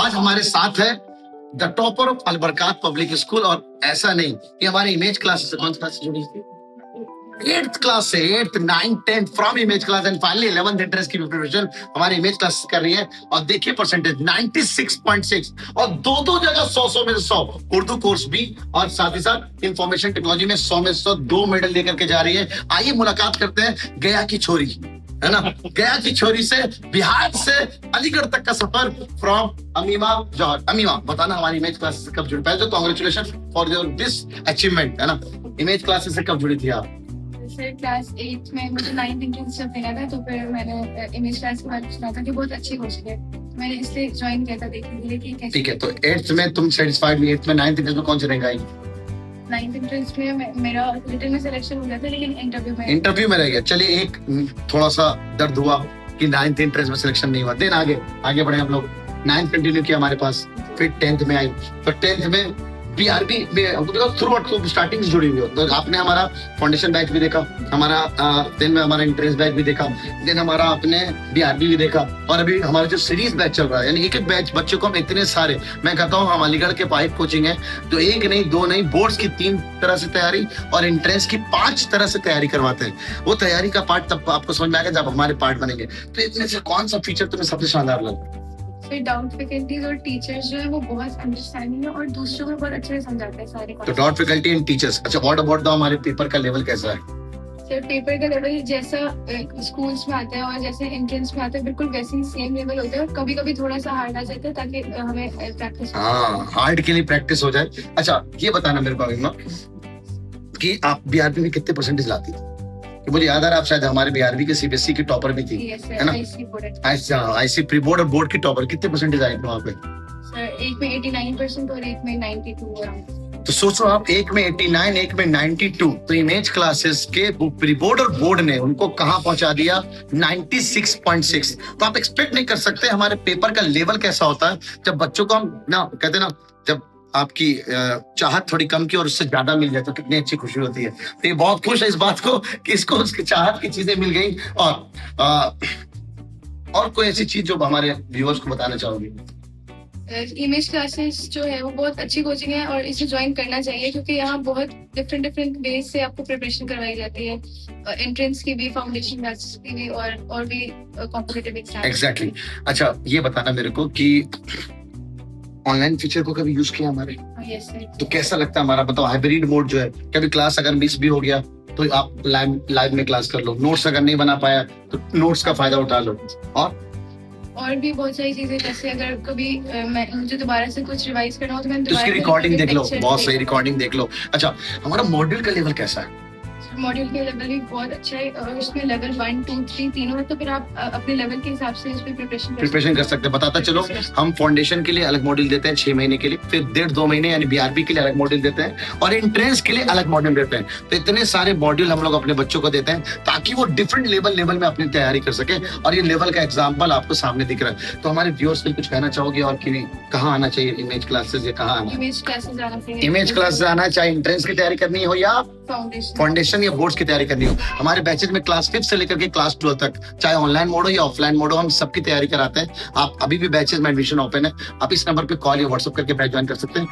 आज हमारे साथ है the topper of Albarkaat public school. और ऐसा नहीं कि हमारे इमेज क्लास से कौन सी क्लास से जुड़ी थी? 8th क्लास से, 8th 9th 10th from image class and finally 11th entrance की प्रिपरेशन हमारे इमेज क्लास कर रही है। और देखिए परसेंटेज 96.6 और दो जगह 100 में से 100 उर्दू कोर्स भी और साथ ही साथ इंफॉर्मेशन टेक्नोलॉजी में 100 में से 100 2 मेडल लेकर के जा रही है। आइए मुलाकात करते हैं गया की छोरी, है ना, गया की छोरी से बिहार से अलीगढ़ तक का सफर फ्रॉम अमीमा जौहर। अमीमा, बताना हमारी इमेज क्लास से कब जुड़ी? पहले तो congratulation for your this achievement, है ना। इमेज क्लास से कब जुड़ी थी आप? सर क्लास 8 में मुझे 9th इंट्रेंस जब देना था तो फिर मैंने इमेज क्लास के बारे में सुना था कि बहुत अच्छी कोचिंग है, मैंने इसलिए ज्वाइन किया था देखने के लिए कि कैसे। ठीक है, तो 8th में तुम सेटिस्फाइड हुई, 8th में 9th इंट्रेंस में कौन सी रैंक आई? 9th इंट्रेंस में मेरा रिटन में सिलेक्शन हो गया था लेकिन इंटरव्यू में रह गया। चलिए, एक थोड़ा सा दर्द हुआ कि 9th इंट्रेंस में सिलेक्शन नहीं हुआ। देन आगे बढ़े हम लोग। 9th कंटिन्यू किया हमारे पास, फिर 10th में आई। तो 10th में बीआरबी में थ्रू आउट तो स्टार्टिंग से जुड़ी हुई हो। तो आपने हमारा फाउंडेशन बैच भी देखा, हमारा देन में हमारा इंट्रेंस बैच भी देखा, देन हमारा आपने बीआरबी भी देखा, और अभी हमारा जो सीरीज बैच चल रहा है, यानी एक बैच बच्चों को हम इतने सारे, मैं कहता हूँ हम अलीगढ़ के पाइप कोचिंग है तो एक नहीं दो नहीं, बोर्ड्स की 3 तरह से तैयारी और इंट्रेंस की 5 तरह से तैयारी करवाते हैं। वो तैयारी का पार्ट तब आपको समझ में आएगा जब हमारे पार्ट बनेंगे। तो इतने से कौन सा फीचर तुम्हें सबसे शानदार लगा? फिर डाउट फैकल्टीज और टीचर्स जो है वो बहुत अंडरस्टैंडिंग है और दूसरों को बहुत अच्छे से समझाते हैं सारे। तो डाउट फैकल्टी एंड टीचर्स। अच्छा, व्हाट अबाउट द हमारे पेपर का लेवल कैसा है? सर पेपर का लेवल जैसा स्कूल्स में आता है और जैसे एंट्रेंस में आता है बिल्कुल वैसे ही सेम लेवल होता है। कभी कभी थोड़ा सा हार्ड आ जाता है ताकि हमें प्रैक्टिस। हाँ, हार्ड के लिए प्रैक्टिस हो जाए। अच्छा, ये बताना मेरे को अभिमा कि आप बीआरबी में कितने परसेंटेज लाती थी? मुझे याद आ रहा है आप शायद हमारे बीआरबी के सीबीएसई की टॉपर भी थी, है ना? आईसी प्री बोर्ड और बोर्ड की टॉपर। कितने परसेंटेज आई थी वहाँ पे? सर एक में 89% और एक में 92। तो सोचो आप, एक में 89, एक में 92। तो इमेज क्लासेस के प्री बोर्ड और बोर्ड ने उनको कहाँ पहुंचा दिया? 96.6। तो आप एक्सपेक्ट नहीं कर सकते हमारे पेपर का लेवल कैसा होता है जब बच्चों को हम ना कहते ना, जब आपकी चाहत थोड़ी कम की और उससे ज्यादा मिल जाए तो कितनी अच्छी खुशी होती है। तो ये बहुत खुश है इस बात को कि इसको उसकी चाहत की चीजें मिल गई। और कोई ऐसी चीज जो हमारे व्यूअर्स को बताना चाहोगी? इमेज क्लासेस जो है वो बहुत अच्छी कोचिंग है और इसे ज्वाइन करना चाहिए क्योंकि यहाँ बहुत डिफरेंट वेज से आपको प्रिपरेशन करवाई जाती है, एंट्रेंस की भी, फाउंडेशन बैचेस की भी और भी कॉम्पिटिटिव एग्जाम। एग्जैक्टली। अच्छा, ये बताना मेरे को कि ऑनलाइन फीचर को कभी यूज किया हमारे? Yes sir. तो कैसा लगता है हमारा? बताओ, हाइब्रिड मोड जो है, कभी क्लास अगर मिस भी हो गया तो आप लाइव में क्लास कर लो, नोट्स अगर नहीं बना पाया तो नोट्स का फायदा उठा लो, और भी बहुत सारी चीजें, जैसे अगर कभी मुझे दोबारा से कुछ रिवाइज करना हो तो मैं उसकी रिकॉर्डिंग देख लो, बहुत सही रिकॉर्डिंग देख लो। अच्छा, हमारा मॉड्यूल का लेवल कैसा है? मॉड्यूल के लेवल भी बहुत अच्छा है और इसमें लेवल 1, 2, 3 तीनों है, तो फिर आप अपने लेवल के हिसाब से इस पे प्रिपरेशन कर सकते हैं। बताता चलो, हम फाउंडेशन के लिए अलग मॉड्यूल देते हैं 6 महीने के लिए, फिर 1.5-2 महीने यानी बीआरबी के लिए अलग मॉड्यूल देते हैं, और एंट्रेंस के लिए अलग मॉड्यूल देते हैं। तो इतने सारे मॉड्यूल हम लोग अपने बच्चों को देते हैं ताकि वो डिफरेंट लेवल में अपनी तैयारी कर सके। और ये लेवल का एग्जाम्पल आपको सामने दिख रहा है। तो हमारे व्यूअर्स के लिए कुछ कहना चाहोगे और कि कहाँ आना चाहिए इमेज क्लासेस, या कहाँ आना? इमेज क्लासेस आना चाहिए। इमेज क्लासेस आना, चाहे एंट्रेंस की तैयारी करनी हो या फाउंडेशन या बोर्ड्स की तैयारी करनी हो। हमारे बैचेज में क्लास 5 से लेकर के क्लास 12 तक, चाहे ऑनलाइन मोड हो या ऑफलाइन मोड हो, हम सबकी तैयारी कराते हैं। आप अभी भी बैचेज में एडमिशन ओपन है, आप इस नंबर पे कॉल या व्हाट्सएप करके बैच ज्वाइन कर सकते हैं।